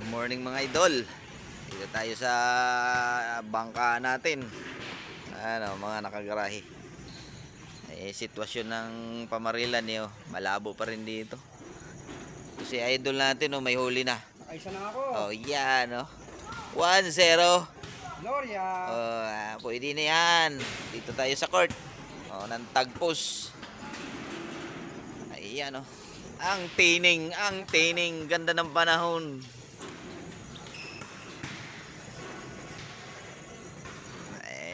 Good morning mga idol. Dito tayo sa bangka natin. Ano, mga nakagarahe. Sitwasyon ng pamarilan niyo, malabo pa rin dito. Si idol natin may huli na. Nakaisa na ako. Oh, yan oh. 1-0. Gloria. Pwede na yan. Dito tayo sa court. Ng tagpos. Ayan oh. Ang tining, ganda ng panahon.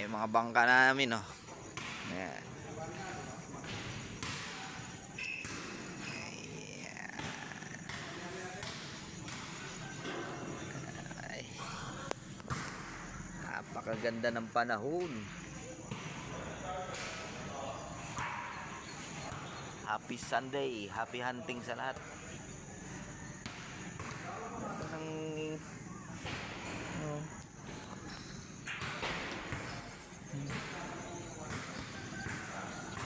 Mga bangka namin oh. Ayan. Ay. Napakaganda ng panahon. Happy Sunday, happy hunting sa lahat.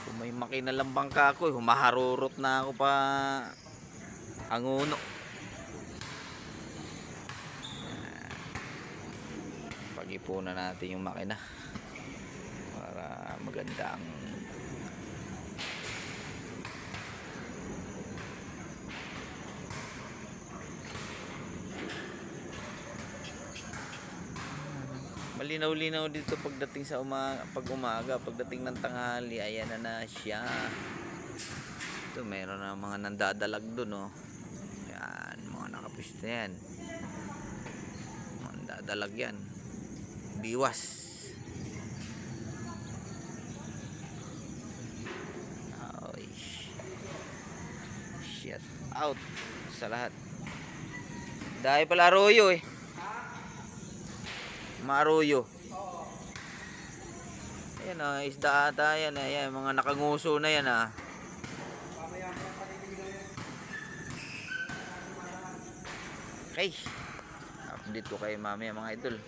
Kung may makinalang bangka ako, humaharurot na ako pa ang uno. Pag-ipunan natin yung makina para maganda ang malinaw-linaw dito pagdating sa pag-umaga, pagdating ng tanghali, ayan na siya. Ito meron na mga nandadalag doon oh. Yan, mga nakapwesto na yan. Mga nandadalag yan. Biwas. Ay, shit out sa lahat. Dahil pala arroyo eh. Maruyo. Ayan o, isda ata yan. Ayan, mga nakanguso na yan ah. Okay. Update ko kayo mamaya mga idol.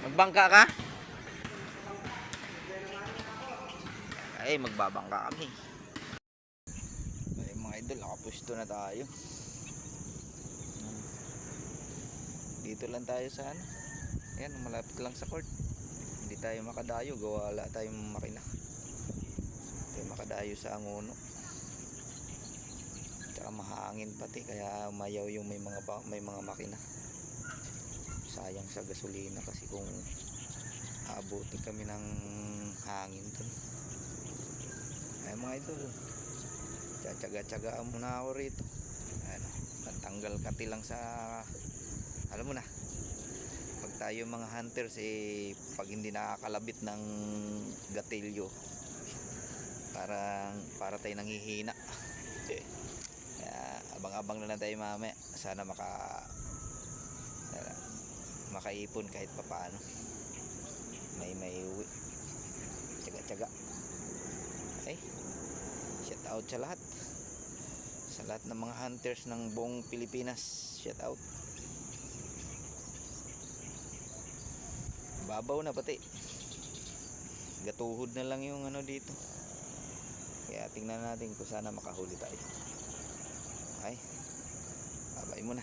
Magbangka ka? Ay, magbabangka kami. Ay mga idol, nakapwesto na tayo. Dito lang tayo sa ano. Ayan, malapit lang sa court. Hindi tayo makadayo, gawa wala tayong makina. Hindi tayo makadayo sa Angono. Tsaka mahangin pati, kaya mayaw yung may mga makina. Sayang sa gasolina kasi kung abutin kami ng hangin dun. Ay mga idol, tsaga-tsagaan muna ako rito. Ano, natanggal kati lang sa alam mo na, pag tayo mga hunters pag hindi nakakalabit ng gatilyo para tayo nanghihina. Kaya abang-abang na lang tayo mamaya, sana makaipon kahit papaano, may uwi, tsaga-tsaga. Okay, shout out sa lahat ng mga hunters ng buong Pilipinas. Shout out. Babaw na pati, gatuhod na lang yung ano dito, kaya tingnan natin kung sana makahuli tayo. Okay, babay muna.